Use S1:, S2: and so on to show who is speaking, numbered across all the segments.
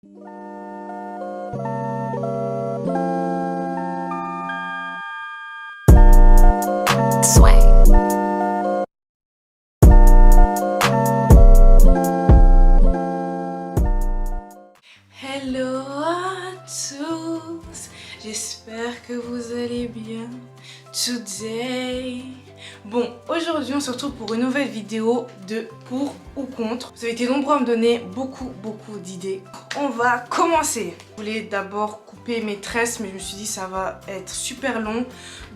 S1: Hello à tous, j'espère que vous allez bien today. Bon, aujourd'hui on se retrouve pour une nouvelle vidéo de pour ou contre. Vous avez été nombreux à me donner beaucoup d'idées. On va commencer. Je voulais d'abord couper mes tresses, mais je me suis dit ça va être super long.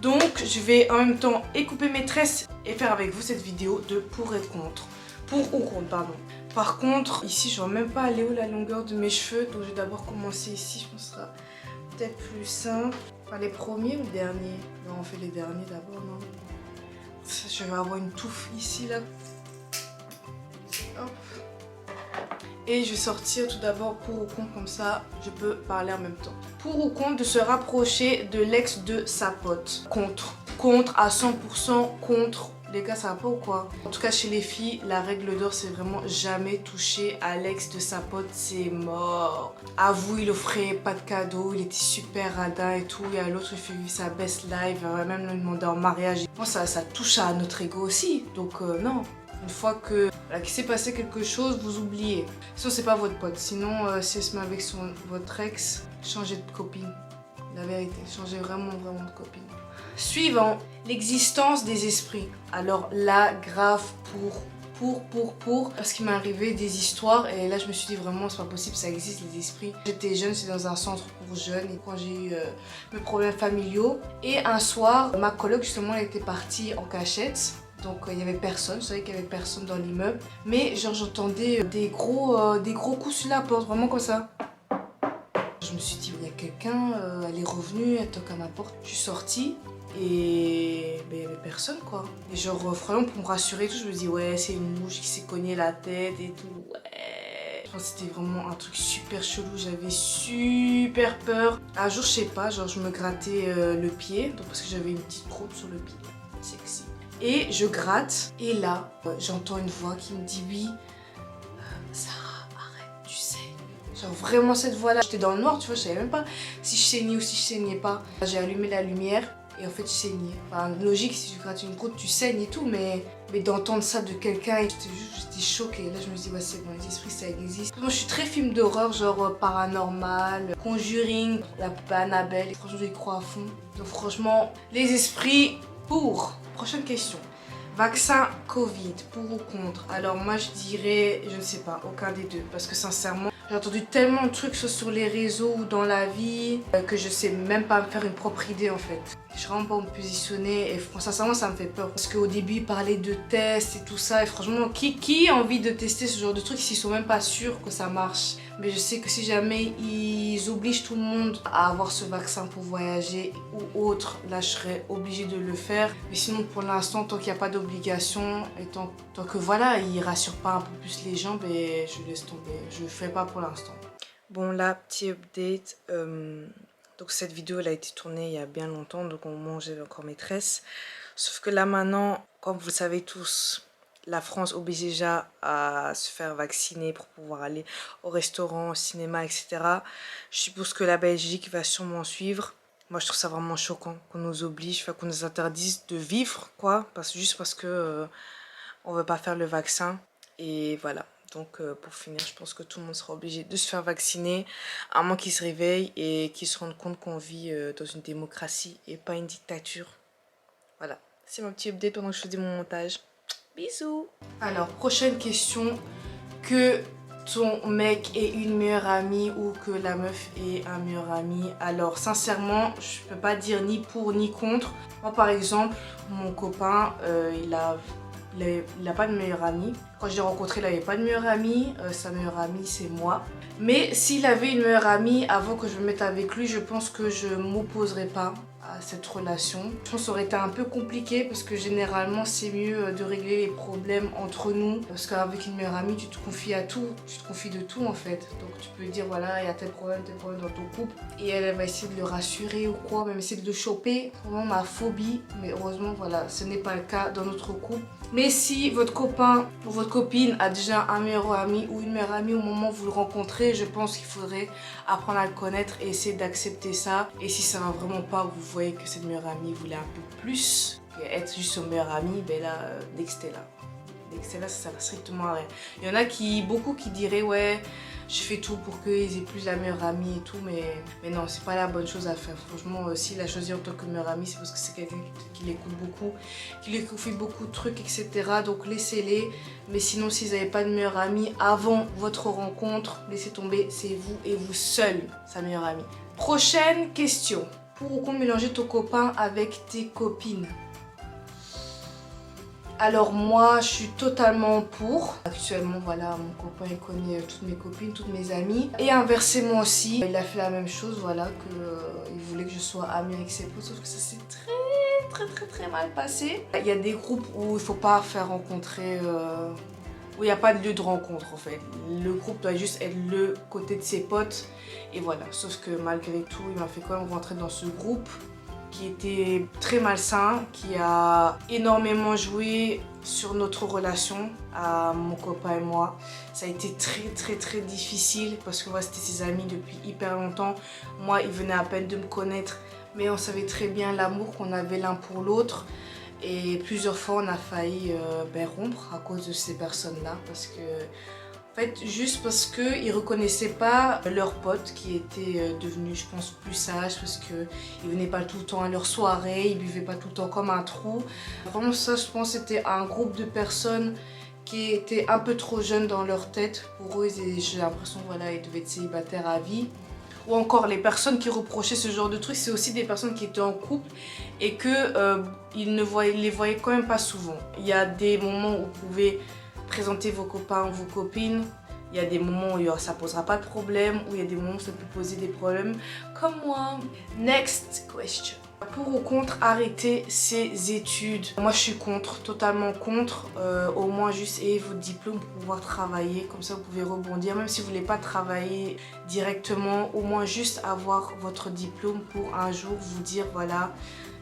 S1: Donc je vais en même temps couper mes tresses et faire avec vous cette vidéo de pour et contre. Pour ou contre, pardon. Par contre, ici, je ne vois même pas aller où la longueur de mes cheveux. Donc, je vais d'abord commencer ici. Je pense que ce sera peut-être plus simple. Enfin, les premiers ou les derniers? Non, on fait les derniers d'abord, non? Je vais avoir une touffe ici, là. Hop. Et je vais sortir tout d'abord pour ou contre, comme ça, je peux parler en même temps. Pour ou contre de se rapprocher de l'ex de sa pote? Contre. Contre à 100%, contre. Les gars, ça va pas ou quoi? En tout cas, chez les filles, la règle d'or, c'est vraiment jamais toucher à l'ex de sa pote, c'est mort. Avoue, il offrait pas de cadeau, il était super radin et tout. Et à l'autre, il fait vivre sa best life, il va même lui demander en mariage. Bon, ça touche à notre ego aussi, donc non. Une fois que voilà, qu'il s'est passé quelque chose, vous oubliez. Sinon, c'est pas votre pote. Sinon, si elle se met avec votre ex, changez de copine. La vérité, changez vraiment de copine. Suivant, l'existence des esprits. Alors là, grave parce qu'il m'est arrivé des histoires et là je me suis dit vraiment c'est pas possible, ça existe les esprits. J'étais jeune, j'étais dans un centre pour jeunes et quand j'ai eu mes problèmes familiaux et un soir ma coloc justement elle était partie en cachette. Donc il y avait personne, je savais qu'il y avait personne dans l'immeuble. Mais genre j'entendais des gros coups sur la porte, vraiment comme ça. Je me suis dit il y a quelqu'un, elle est revenue, elle toque à ma porte. Je suis sortie et il n'y avait personne quoi. Et genre vraiment pour me rassurer et tout, je me dis ouais c'est une mouche qui s'est cognée la tête et tout, ouais. C'était vraiment un truc super chelou, j'avais super peur. Un jour je sais pas, genre je me grattais le pied, donc parce que j'avais une petite croûte sur le pied, sexy. Et je gratte et là j'entends une voix qui me dit oui, Sarah arrête, tu sais. Genre vraiment cette voix là, j'étais dans le noir tu vois, je savais même pas si je saignais ou si je saignais pas. J'ai allumé la lumière et en fait je saignais. Enfin logique, si tu grattes une croûte tu saignes et tout, mais d'entendre ça de quelqu'un, j'étais choquée. Là je me dis ouais c'est bon, les esprits ça existe. Moi je suis très film d'horreur, genre paranormal, Conjuring, la poupée Annabelle. Franchement j'y crois à fond. Donc franchement les esprits pour. Prochaine question. Vaccin Covid, pour ou contre? Alors moi je dirais, je ne sais pas, aucun des deux. Parce que sincèrement, j'ai entendu tellement de trucs soit sur les réseaux ou dans la vie que je sais même pas me faire une propre idée en fait. Je sais vraiment pas où me positionner et sincèrement ça me fait peur. Parce qu'au début ils parlaient de tests et tout ça et franchement qui a envie de tester ce genre de trucs s'ils sont même pas sûrs que ça marche? Mais je sais que si jamais ils obligent tout le monde à avoir ce vaccin pour voyager ou autre, là je serais obligée de le faire. Mais sinon pour l'instant, tant qu'il n'y a pas d'obligation et tant que voilà, ils rassurent pas un peu plus les gens, ben, je laisse tomber. Je le fais pas pour l'instant. Bon là, petit update. Donc cette vidéo elle a été tournée il y a bien longtemps, donc au moment où j'avais encore mes tresses. Sauf que là maintenant, comme vous le savez tous, la France oblige déjà à se faire vacciner pour pouvoir aller au restaurant, au cinéma, etc. Je suppose que la Belgique va sûrement suivre. Moi, je trouve ça vraiment choquant qu'on nous oblige, enfin, qu'on nous interdise de vivre, quoi. Juste parce que on veut pas faire le vaccin. Et voilà. Donc, pour finir, je pense que tout le monde sera obligé de se faire vacciner, à moins qu'ils se réveillent et qu'ils se rendent compte qu'on vit dans une démocratie et pas une dictature. Voilà. C'est mon petit update pendant que je faisais mon montage. Bisous. Alors, prochaine question. Que ton mec ait une meilleure amie ou que la meuf ait un meilleur ami? Alors, sincèrement, je peux pas dire ni pour ni contre. Moi, par exemple, mon copain, il a pas de meilleure amie. Quand je l'ai rencontré, il n'avait pas de meilleure amie. Sa meilleure amie, c'est moi. Mais s'il avait une meilleure amie, avant que je me mette avec lui, je pense que je m'opposerais pas à cette relation. Je pense que ça aurait été un peu compliqué parce que généralement c'est mieux de régler les problèmes entre nous. Parce qu'avec une meilleure amie, tu te confies à tout, tu te confies de tout en fait. Donc tu peux dire voilà, il y a tel problème dans ton couple. Et elle va essayer de le rassurer ou quoi, même essayer de le choper. Vraiment ma phobie, mais heureusement voilà, ce n'est pas le cas dans notre couple. Mais si votre copain ou votre copine a déjà un meilleur ami ou une meilleure amie au moment où vous le rencontrez, je pense qu'il faudrait apprendre à le connaître et essayer d'accepter ça. Et si ça va vraiment pas, vous voyez que cette meilleure amie voulait un peu plus que être juste son meilleur ami, ben là, dès que c'était là. Dès que c'est là, ça sert strictement à rien. Il y en a beaucoup qui diraient ouais, je fais tout pour qu'ils aient plus la meilleure amie et tout, mais non, c'est pas la bonne chose à faire. Franchement, s'il a choisi en tant que meilleur ami, c'est parce que c'est quelqu'un qui l'écoute beaucoup, qui lui confie beaucoup de trucs, etc. Donc laissez-les. Mais sinon, s'ils n'avaient pas de meilleur ami avant votre rencontre, laissez tomber, c'est vous et vous seul, sa meilleure amie. Prochaine question. Pour ou contre mélanger ton copain avec tes copines? Alors moi, je suis totalement pour. Actuellement, voilà, mon copain il connaît toutes mes copines, toutes mes amies. Et inversement aussi, il a fait la même chose, voilà, il voulait que je sois amie avec ses potes, sauf que ça s'est très mal passé. Il y a des groupes où il ne faut pas faire rencontrer, où il n'y a pas de lieu de rencontre en fait. Le groupe doit juste être le côté de ses potes. Et voilà, sauf que malgré tout, il m'a fait quand même rentrer dans ce groupe qui était très malsain, qui a énormément joué sur notre relation à mon copain et moi. Ça a été très difficile parce que moi c'était ses amis depuis hyper longtemps. Moi il venait à peine de me connaître, mais on savait très bien l'amour qu'on avait l'un pour l'autre. Et plusieurs fois on a failli rompre à cause de ces personnes-là parce que en fait, juste parce qu'ils ne reconnaissaient pas leurs potes qui étaient devenus, je pense, plus sages parce qu'ils ne venaient pas tout le temps à leur soirée, ils ne buvaient pas tout le temps comme un trou. Vraiment, ça, je pense, c'était un groupe de personnes qui étaient un peu trop jeunes dans leur tête. Pour eux, j'ai l'impression voilà, ils devaient être célibataires à vie. Ou encore, les personnes qui reprochaient ce genre de trucs, c'est aussi des personnes qui étaient en couple et qu'ils les voyaient quand même pas souvent. Il y a des moments où vous pouvez présenter vos copains ou vos copines. Il y a des moments où ça posera pas de problème, où il y a des moments où ça peut poser des problèmes, comme moi. Next question. Pour ou contre arrêter ses études? Moi je suis contre, totalement contre. Au moins juste ayez votre diplôme pour pouvoir travailler, comme ça vous pouvez rebondir. Même si vous voulez pas travailler directement, au moins juste avoir votre diplôme pour un jour vous dire voilà,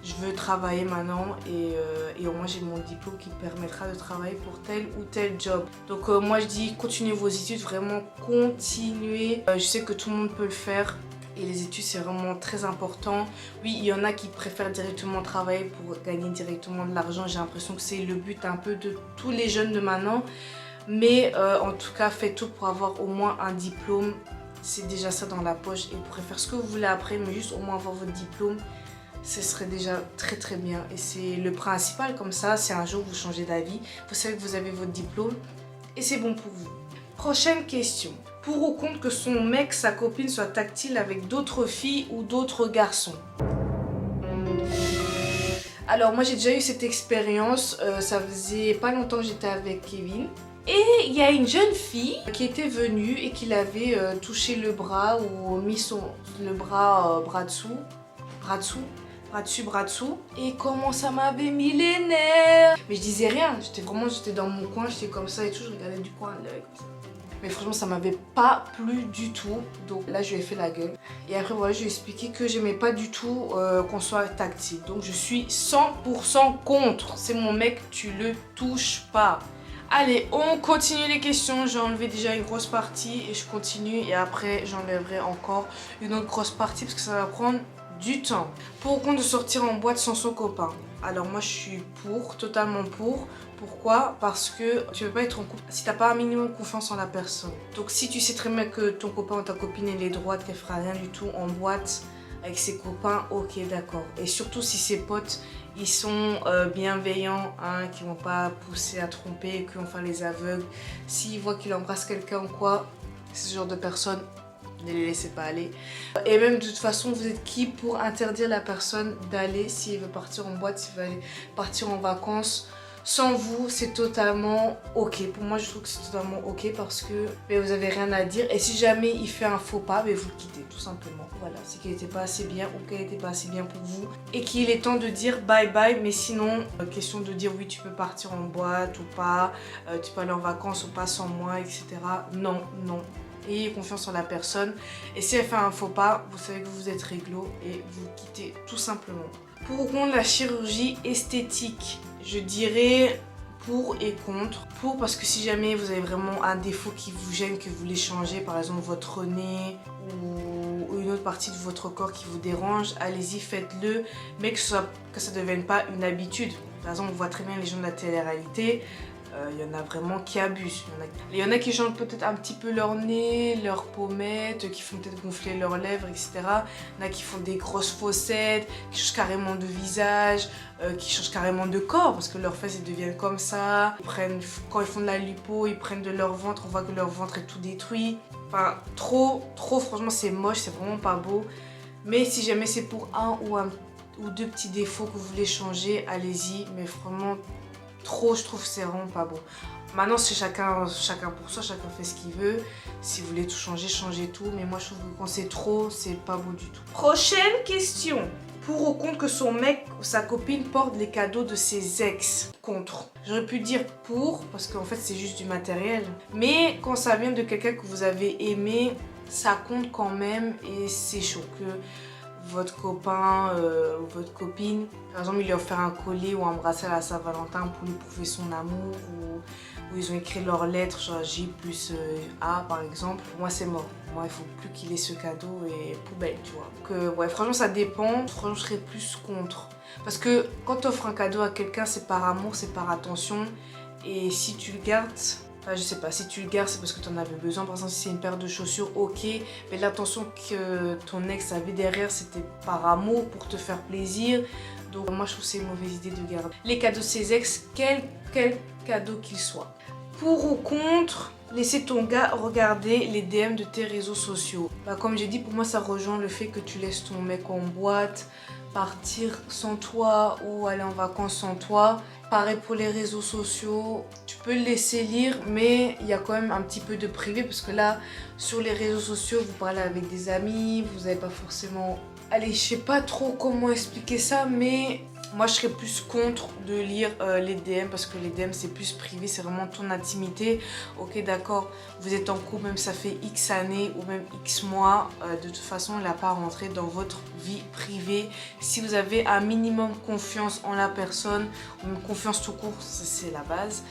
S1: je veux travailler maintenant et au moins j'ai mon diplôme qui permettra de travailler pour tel ou tel job. Donc moi je dis continuez vos études, vraiment continuez. Je sais que tout le monde peut le faire et les études c'est vraiment très important. Oui, il y en a qui préfèrent directement travailler pour gagner directement de l'argent. J'ai l'impression que c'est le but un peu de tous les jeunes de maintenant. Mais en tout cas faites tout pour avoir au moins un diplôme. C'est déjà ça dans la poche et vous pourrez faire ce que vous voulez après, mais juste au moins avoir votre diplôme. Ce serait déjà très bien et c'est le principal. Comme ça, si un jour vous changez d'avis, vous savez que vous avez votre diplôme et c'est bon pour vous. Prochaine question. Pour ou contre que son mec, sa copine soit tactile avec d'autres filles ou d'autres garçons? Alors moi j'ai déjà eu cette expérience, ça faisait pas longtemps que j'étais avec Kevin. Et il y a une jeune fille qui était venue et qui l'avait touché le bras ou mis le bras bras dessous et comment ça m'avait mis les nerfs. Mais je disais rien, j'étais dans mon coin, j'étais comme ça et tout, je regardais du coin de l'œil comme ça. Mais franchement ça m'avait pas plu du tout, donc là je lui ai fait la gueule. Et après voilà, je lui ai expliqué que j'aimais pas du tout qu'on soit tactile. Donc je suis 100% contre, c'est mon mec, tu le touches pas. Allez, on continue les questions. J'ai enlevé déjà une grosse partie et je continue et après j'enlèverai encore une autre grosse partie parce que ça va prendre du temps. Pour ou contre de sortir en boîte sans son copain? Alors moi je suis pour, totalement pour. Pourquoi? Parce que tu veux pas être en couple si t'as pas un minimum confiance en la personne. Donc si tu sais très bien que ton copain ou ta copine elle est droite, qu'elle fera rien du tout en boîte avec ses copains, ok d'accord. Et surtout si ses potes ils sont bienveillants, hein, qui vont pas pousser à tromper, qui vont faire les aveugles. S'ils voient qu'il embrasse quelqu'un ou quoi, ce genre de personnes, ne les laissez pas aller. Et même de toute façon, vous êtes qui pour interdire la personne d'aller s'il veut partir en boîte, s'il veut aller partir en vacances? Sans vous, c'est totalement ok. Pour moi, je trouve que c'est totalement ok parce que vous avez rien à dire. Et si jamais il fait un faux pas, vous le quittez tout simplement. Voilà, c'est qu'il n'était pas assez bien ou qu'elle n'était pas assez bien pour vous. Et qu'il est temps de dire bye bye. Mais sinon, question de dire oui, tu peux partir en boîte ou pas, tu peux aller en vacances ou pas sans moi, etc. Non, non. Ayez confiance en la personne. Et si elle fait un faux pas, vous savez que vous êtes réglo et vous quittez tout simplement. Pour ou contre la chirurgie esthétique, je dirais pour et contre. Pour parce que si jamais vous avez vraiment un défaut qui vous gêne, que vous voulez changer, par exemple votre nez ou une autre partie de votre corps qui vous dérange, allez-y, faites-le, mais que ça ne devienne pas une habitude. Par exemple, on voit très bien les gens de la télé-réalité. Il y en a vraiment qui abusent. Il y en a qui changent peut-être un petit peu leur nez, leurs pommettes, qui font peut-être gonfler leurs lèvres, etc. Il y en a qui font des grosses fossettes, qui changent carrément de visage, qui changent carrément de corps parce que leurs fesses elles deviennent comme ça. Quand ils font de la lipo, ils prennent de leur ventre, on voit que leur ventre est tout détruit. Enfin, trop, franchement, c'est moche, c'est vraiment pas beau. Mais si jamais c'est pour un ou deux petits défauts que vous voulez changer, allez-y. Mais vraiment, trop, je trouve que c'est vraiment pas beau. Maintenant, c'est chacun pour soi, chacun fait ce qu'il veut. Si vous voulez tout changer, changez tout. Mais moi, je trouve que quand c'est trop, c'est pas beau du tout. Prochaine question. Pour ou contre que son mec ou sa copine porte les cadeaux de ses ex? Contre. J'aurais pu dire pour, parce qu'en fait, c'est juste du matériel. Mais quand ça vient de quelqu'un que vous avez aimé, ça compte quand même et c'est chaud que votre copain ou votre copine, par exemple, il lui a offert un collier ou un bracelet à Saint-Valentin pour lui prouver son amour ou ils ont écrit leurs lettres, genre J plus A par exemple. Moi, c'est mort. Moi, il faut plus qu'il ait ce cadeau et poubelle, tu vois. Donc, ouais, franchement, ça dépend. Franchement, je serais plus contre. Parce que quand tu offres un cadeau à quelqu'un, c'est par amour, c'est par attention. Et si tu le gardes... Enfin, je sais pas, si tu le gardes, c'est parce que tu en avais besoin. Par exemple, si c'est une paire de chaussures, ok. Mais l'attention que ton ex avait derrière, c'était par amour, pour te faire plaisir. Donc, moi, je trouve que c'est une mauvaise idée de garder les cadeaux de ses ex, quel cadeau qu'il soit. Pour ou contre, laisser ton gars regarder les DM de tes réseaux sociaux. Bah, comme j'ai dit, pour moi, ça rejoint le fait que tu laisses ton mec en boîte, partir sans toi ou aller en vacances sans toi. Pareil pour les réseaux sociaux, tu peux le laisser lire, mais il y a quand même un petit peu de privé parce que là, sur les réseaux sociaux, vous parlez avec des amis, vous n'avez pas forcément... Allez, je sais pas trop comment expliquer ça, mais moi je serais plus contre de lire les DM parce que les DM c'est plus privé, c'est vraiment ton intimité. Ok, d'accord, vous êtes en couple, même ça fait X années ou même X mois, de toute façon il n'a pas rentré dans votre vie privée. Si vous avez un minimum confiance en la personne, ou une confiance tout court, c'est la base.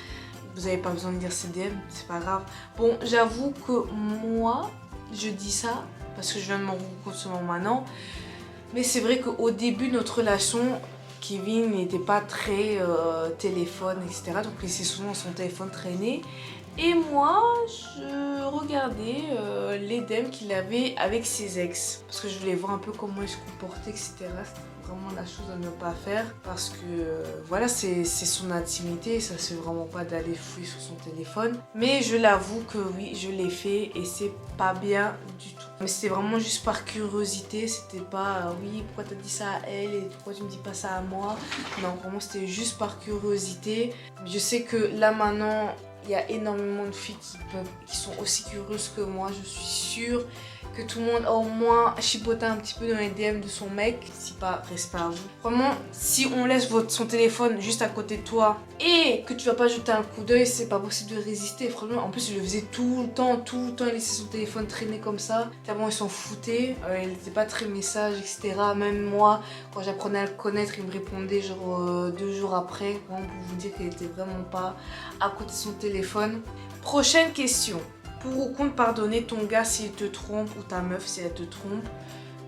S1: Vous n'avez pas besoin de lire ces DM, c'est pas grave. Bon, j'avoue que moi, je dis ça parce que je viens de m'en rendre compte seulement maintenant. Mais c'est vrai qu'au début de notre relation, Kevin n'était pas très téléphone, etc. Donc il laissait souvent son téléphone traîner. Et moi, je regardais les DM qu'il avait avec ses ex. Parce que je voulais voir un peu comment il se comportait, etc. C'était vraiment la chose à ne pas faire. Parce que voilà, c'est son intimité. Ça se fait vraiment pas d'aller fouiller sur son téléphone. Mais je l'avoue que oui, je l'ai fait et c'est pas bien du tout. Mais c'était vraiment juste par curiosité. C'était pas oui, pourquoi t'as dit ça à elle et pourquoi tu me dis pas ça à moi. Non, vraiment c'était juste par curiosité. Je sais que là maintenant... Il y a énormément de filles qui sont aussi curieuses que moi. Je suis sûre que tout le monde a au moins chipoté un petit peu dans les DM de son mec. Si pas, respect à vous. Vraiment, si on laisse son téléphone juste à côté de toi et que tu vas pas jeter un coup d'œil, c'est pas possible de résister. Franchement, en plus, il le faisait tout le temps. Il laissait son téléphone traîner comme ça. Tellement il s'en foutait. Il n'était pas très message, etc. Même moi, quand j'apprenais à le connaître, il me répondait genre 2 jours après. Vraiment pour vous dire qu'il était vraiment pas à côté de son téléphone. Prochaine question. Pour ou contre pardonner ton gars s'il te trompe ou ta meuf si elle te trompe?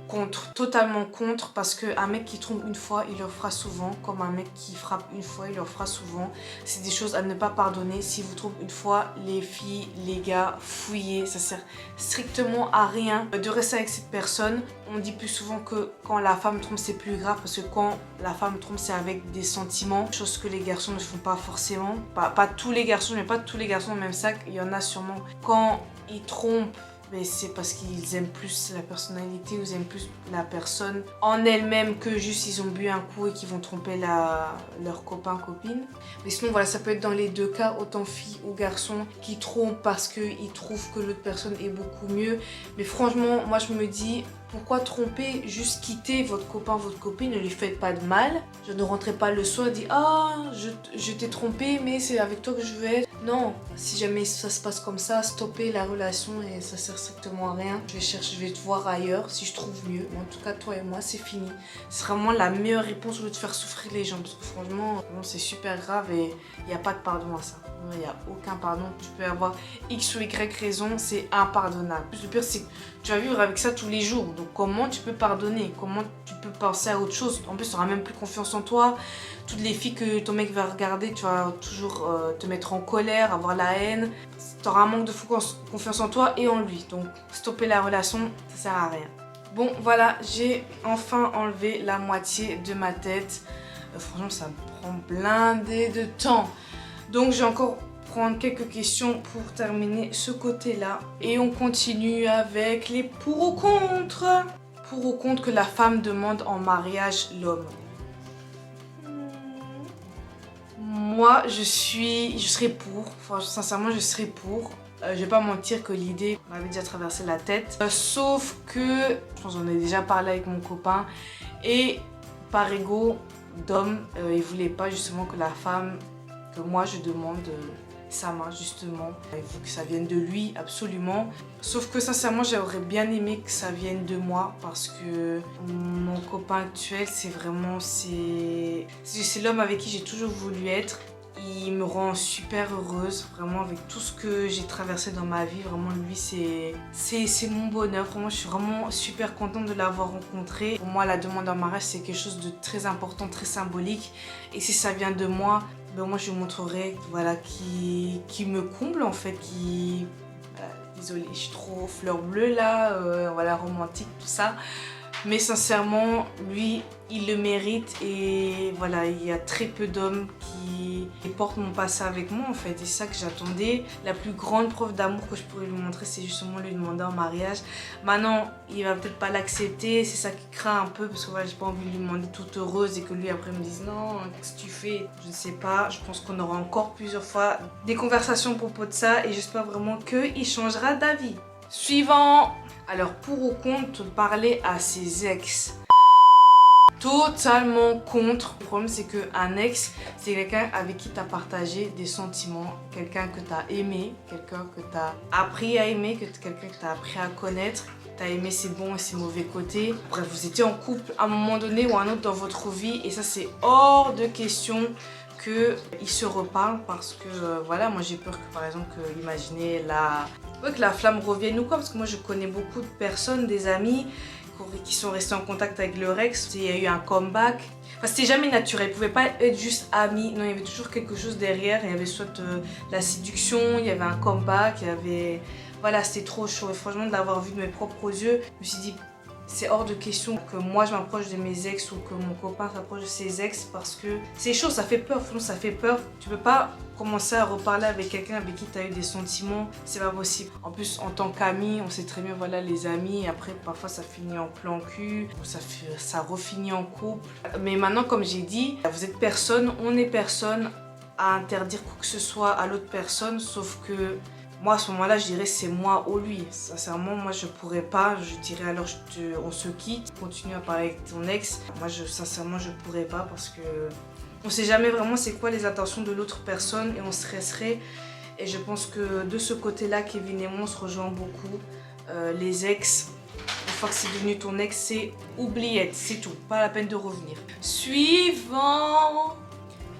S1: Contre, totalement contre, parce qu'un mec qui trompe une fois, il le fera souvent, comme un mec qui frappe une fois, il le fera souvent. C'est des choses à ne pas pardonner. Si vous trompez une fois, les filles, les gars, fouillez, ça sert strictement à rien de rester avec cette personne. On dit plus souvent que quand la femme trompe, c'est plus grave, parce que quand la femme trompe, c'est avec des sentiments, chose que les garçons ne font pas forcément. Pas tous les garçons, mais pas tous les garçons dans le même sac, il y en a sûrement. Quand ils trompent, mais c'est parce qu'ils aiment plus la personnalité ou ils aiment plus la personne en elle-même que juste ils ont bu un coup et qu'ils vont tromper leur copain, copine. Mais sinon voilà, ça peut être dans les deux cas, autant fille ou garçon qui trompent parce qu'ils trouvent que l'autre personne est beaucoup mieux. Mais franchement, moi je me dis, pourquoi tromper? Juste quitter votre copain, votre copine, ne lui faites pas de mal. Je ne rentrerai pas le soir et dis ah, je t'ai trompé mais c'est avec toi que je veux être. Non, si jamais ça se passe comme ça, stoppez la relation et ça sert strictement à rien. Je vais te voir ailleurs si je trouve mieux. Mais en tout cas, toi et moi, c'est fini. C'est vraiment la meilleure réponse au lieu de faire souffrir les gens. Parce que franchement, c'est super grave et il n'y a pas de pardon à ça. Il n'y a aucun pardon. Tu peux avoir X ou Y raison, c'est impardonnable. Le pire, c'est que tu vas vivre avec ça tous les jours. Donc comment tu peux pardonner? Comment tu peux penser à autre chose? En plus, tu n'auras même plus confiance en toi. Toutes les filles que ton mec va regarder, tu vas toujours te mettre en colère, avoir la haine. Tu auras un manque de confiance en toi et en lui. Donc stopper la relation, ça sert à rien. Bon voilà, j'ai enfin enlevé la moitié de ma tête. Franchement, ça me prend blindé de temps. Donc j'ai encore prendre quelques questions pour terminer ce côté-là. Et on continue avec les pour ou contre. Pour ou contre que la femme demande en mariage l'homme. Moi, je serais pour. Enfin, sincèrement, je serais pour. Je vais pas mentir que l'idée m'avait déjà traversé la tête. Sauf que, je pense qu'on a déjà parlé avec mon copain. Et par ego d'homme, il voulait pas justement que la femme, que moi je demande sa main justement. Il faut que ça vienne de lui, absolument. Sauf que sincèrement, j'aurais bien aimé que ça vienne de moi parce que mon copain actuel, c'est l'homme avec qui j'ai toujours voulu être. Il me rend super heureuse, vraiment, avec tout ce que j'ai traversé dans ma vie. Vraiment, lui, c'est mon bonheur. Vraiment, je suis vraiment super contente de l'avoir rencontré. Pour moi, la demande en mariage, c'est quelque chose de très important, très symbolique. Et si ça vient de moi, ben moi, je lui montrerai, voilà, qui me comble, en fait, désolée, je suis trop fleur bleue, là, voilà, romantique, tout ça. Mais sincèrement, lui, il le mérite et voilà, il y a très peu d'hommes qui portent mon passé avec moi en fait. Et c'est ça que j'attendais. La plus grande preuve d'amour que je pourrais lui montrer, c'est justement lui demander en mariage. Maintenant, il va peut-être pas l'accepter, c'est ça qui craint un peu parce que voilà, j'ai pas envie de lui demander toute heureuse et que lui après me dise non, qu'est-ce que tu fais? Je ne sais pas, je pense qu'on aura encore plusieurs fois des conversations à propos de ça et j'espère vraiment qu'il changera d'avis. Suivant! Alors pour ou contre parler à ses ex? Totalement contre. Le problème c'est qu'un ex, c'est quelqu'un avec qui tu as partagé des sentiments, quelqu'un que tu as aimé, quelqu'un que tu as appris à aimer, quelqu'un que tu as appris à connaître. Tu as aimé ses bons et ses mauvais côtés. Bref, vous étiez en couple à un moment donné ou à un autre dans votre vie et ça c'est hors de question qu'ils se reparlent parce que voilà, moi j'ai peur que par exemple, imaginez que la flamme revienne ou quoi, parce que moi je connais beaucoup de personnes, des amis qui sont restés en contact avec leur ex. Il y a eu un comeback. Enfin, c'était jamais naturel, ils pouvaient pas être juste amis. Non, il y avait toujours quelque chose derrière. Il y avait soit la séduction, il y avait un comeback, il y avait... Voilà, c'était trop chaud. Et franchement, de l'avoir vu de mes propres yeux, je me suis dit, c'est hors de question que moi je m'approche de mes ex ou que mon copain s'approche de ses ex parce que c'est chaud, ça fait peur, franchement ça fait peur. Tu peux pas commencer à reparler avec quelqu'un avec qui tu as eu des sentiments, c'est pas possible. En plus en tant qu'amis, on sait très bien, voilà, les amis, après parfois ça finit en plan cul, ça refinit en couple. Mais maintenant comme j'ai dit, vous êtes personne, on est personne à interdire quoi que ce soit à l'autre personne, sauf que moi, à ce moment-là, je dirais c'est moi ou lui. Sincèrement, moi, je pourrais pas. Je dirais alors, on se quitte, continue à parler avec ton ex. Moi, sincèrement, je pourrais pas parce que on sait jamais vraiment c'est quoi les intentions de l'autre personne et on stresserait. Et je pense que de ce côté-là, Kevin et moi, on se rejoint beaucoup. Les ex, une fois que c'est devenu ton ex, c'est oubliette, c'est tout. Pas la peine de revenir. Suivant.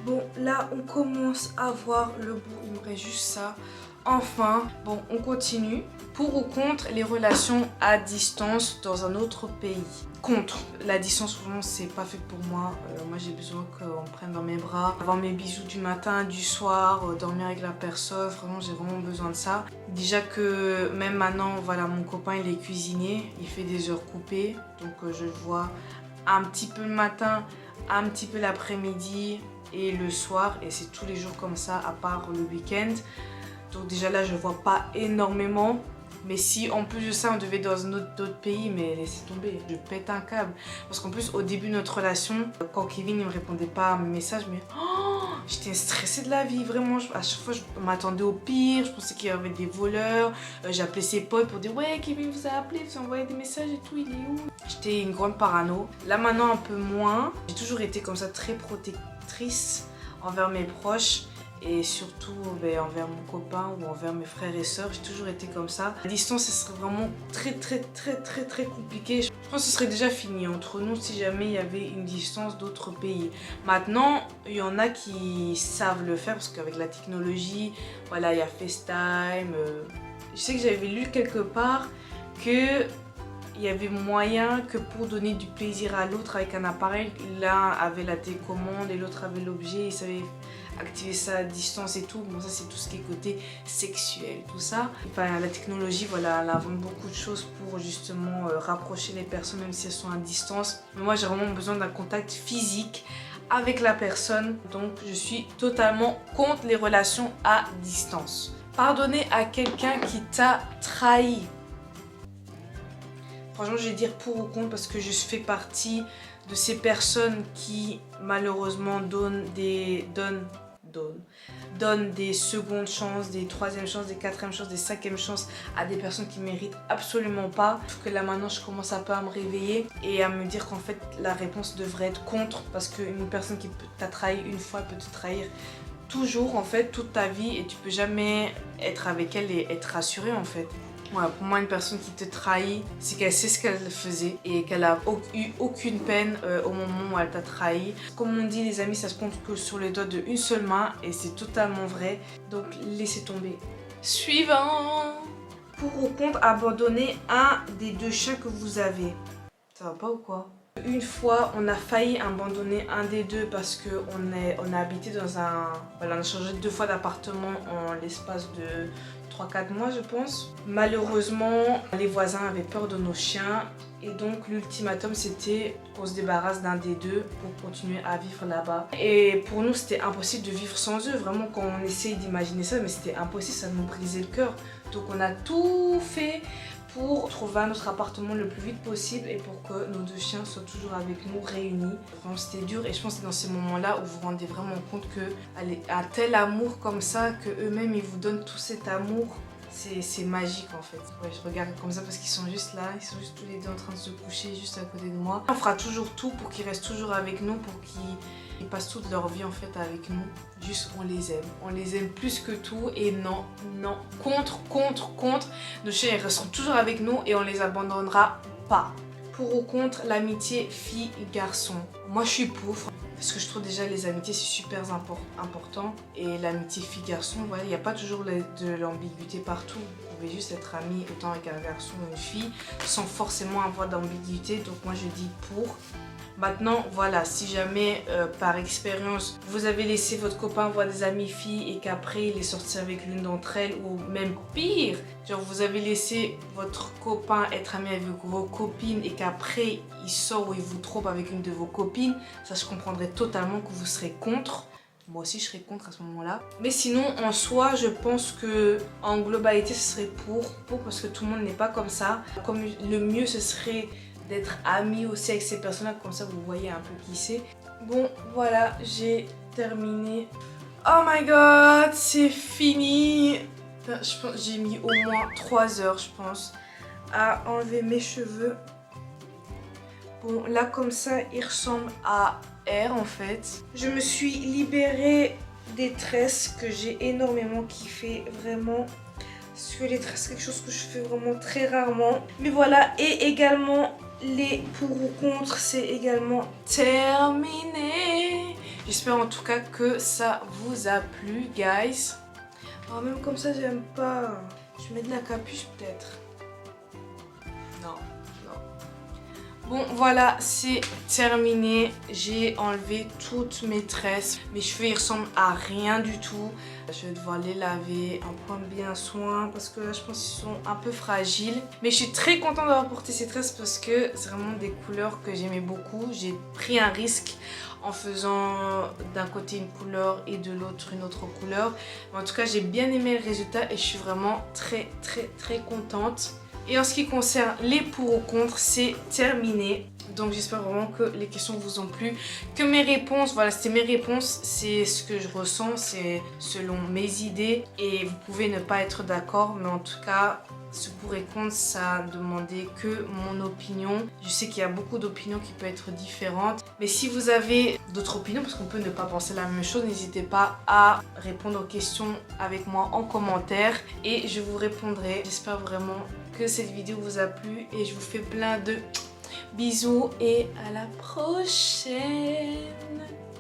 S1: Bon, là, on commence à voir le bout. Il me reste juste ça. Enfin, bon, on continue. Pour ou contre les relations à distance dans un autre pays? Contre. La distance, vraiment, c'est pas fait pour moi. Moi, j'ai besoin qu'on me prenne dans mes bras, avoir mes bisous du matin, du soir, dormir avec la personne. Vraiment, j'ai vraiment besoin de ça. Déjà que même maintenant, voilà, mon copain, il est cuisinier. Il fait des heures coupées. Donc, je le vois un petit peu le matin, un petit peu l'après-midi et le soir. Et c'est tous les jours comme ça, à part le week-end. Donc déjà là, je ne vois pas énormément. Mais si en plus de ça on devait dans un autre pays, mais laissez tomber, je pète un câble. Parce qu'en plus au début de notre relation, quand Kevin il me répondait pas à mes messages, mais j'étais stressée de la vie, vraiment. À chaque fois je m'attendais au pire, je pensais qu'il y avait des voleurs. J'appelais ses potes pour dire ouais Kevin vous a appelé, vous a envoyé des messages et tout, il est où? J'étais une grande parano. Là maintenant un peu moins. J'ai toujours été comme ça très protectrice envers mes proches. Et surtout envers mon copain ou envers mes frères et sœurs, j'ai toujours été comme ça. À distance, ce serait vraiment très compliqué. Je pense que ce serait déjà fini entre nous si jamais il y avait une distance d'autres pays. Maintenant, il y en a qui savent le faire parce qu'avec la technologie, voilà, il y a FaceTime. Je sais que j'avais lu quelque part que il y avait moyen que pour donner du plaisir à l'autre avec un appareil, l'un avait la télécommande et l'autre avait l'objet, il savait activer ça à distance et tout. Bon, ça c'est tout ce qui est côté sexuel, tout ça. Enfin, la technologie, voilà, elle invente beaucoup de choses pour justement rapprocher les personnes même si elles sont à distance. Mais moi j'ai vraiment besoin d'un contact physique avec la personne, donc je suis totalement contre les relations à distance. Pardonner à quelqu'un qui t'a trahi. Franchement, je vais dire pour ou contre parce que je fais partie de ces personnes qui malheureusement donnent des secondes chances, des troisièmes chances, des quatrièmes chances, des cinquièmes chances à des personnes qui méritent absolument pas. Je trouve que là maintenant je commence un peu à me réveiller et à me dire qu'en fait la réponse devrait être contre, parce qu'une personne qui t'a trahi une fois peut te trahir toujours en fait toute ta vie et tu peux jamais être avec elle et être rassurée en fait. Voilà, pour moi, une personne qui te trahit, c'est qu'elle sait ce qu'elle faisait et qu'elle a eu aucune peine au moment où elle t'a trahi. Comme on dit, les amis, ça se compte que sur les doigts d'une seule main et c'est totalement vrai. Donc, laissez tomber. Suivant. Pour ou contre abandonner un des deux chiens que vous avez. Ça va pas ou quoi? Une fois, on a failli abandonner un des deux parce qu'on a habité dans un... Voilà, on a changé 2 fois d'appartement en l'espace de 3-4 mois je pense. Malheureusement, les voisins avaient peur de nos chiens et donc l'ultimatum c'était qu'on se débarrasse d'un des deux pour continuer à vivre là-bas. Et pour nous c'était impossible de vivre sans eux, vraiment quand on essaye d'imaginer ça, mais c'était impossible, ça nous brisait le cœur. Donc on a tout fait pour trouver notre appartement le plus vite possible et pour que nos 2 chiens soient toujours avec nous réunis. Vraiment c'était dur et je pense que c'est dans ces moments-là où vous vous rendez vraiment compte qu'un tel amour comme ça, qu'eux-mêmes ils vous donnent tout cet amour, c'est magique en fait. Ouais, je regarde comme ça parce qu'ils sont juste là, ils sont juste tous les deux en train de se coucher juste à côté de moi. On fera toujours tout pour qu'ils restent toujours avec nous, pour qu'ils passent toute leur vie en fait avec nous. Juste on les aime plus que tout et non, contre. Nos chiens ils resteront toujours avec nous et on les abandonnera pas. Pour ou contre l'amitié fille-garçon. Moi je suis pour. Parce que je trouve déjà les amitiés c'est super important. Et l'amitié fille-garçon, voilà, il n'y a pas toujours de l'ambiguïté partout. Vous pouvez juste être amis autant avec un garçon ou une fille sans forcément avoir d'ambiguïté. Donc moi je dis pour. Maintenant, voilà, si jamais par expérience vous avez laissé votre copain voir des amies filles et qu'après il est sorti avec l'une d'entre elles, ou même pire, genre vous avez laissé votre copain être ami avec vos copines et qu'après il sort ou il vous trompe avec une de vos copines, ça je comprendrais totalement que vous serez contre. Moi aussi je serais contre à ce moment-là. Mais sinon en soi je pense que en globalité ce serait pour parce que tout le monde n'est pas comme ça. Comme le mieux ce serait d'être ami aussi avec ces personnes-là, comme ça vous voyez un peu qui c'est. Bon voilà, j'ai terminé. Oh my god, c'est fini. Enfin, je pense j'ai mis au moins 3 heures je pense à enlever mes cheveux. Bon là comme ça il ressemble à R en fait. Je me suis libérée des tresses que j'ai énormément kiffé, vraiment. Parce que les tresses c'est quelque chose que je fais vraiment très rarement. Mais voilà, et également les pour ou contre, c'est également terminé. J'espère en tout cas que ça vous a plu, guys. Oh, même comme ça, j'aime pas. Je mets de la capuche peut-être. Non. Bon voilà, c'est terminé. J'ai enlevé toutes mes tresses. Mes cheveux ils ressemblent à rien du tout. Je vais devoir les laver, en prendre bien soin parce que là je pense qu'ils sont un peu fragiles. Mais je suis très contente d'avoir porté ces tresses parce que c'est vraiment des couleurs que j'aimais beaucoup. J'ai pris un risque en faisant d'un côté une couleur et de l'autre une autre couleur. Mais en tout cas j'ai bien aimé le résultat et je suis vraiment très contente. Et en ce qui concerne les pour ou contre, c'est terminé. Donc j'espère vraiment que les questions vous ont plu, que mes réponses, voilà c'était mes réponses, c'est ce que je ressens, c'est selon mes idées et vous pouvez ne pas être d'accord, mais en tout cas ce pour et contre ça demandait que mon opinion. Je sais qu'il y a beaucoup d'opinions qui peuvent être différentes, mais si vous avez d'autres opinions, parce qu'on peut ne pas penser la même chose, n'hésitez pas à répondre aux questions avec moi en commentaire et je vous répondrai. J'espère vraiment que cette vidéo vous a plu et je vous fais plein de bisous et à la prochaine.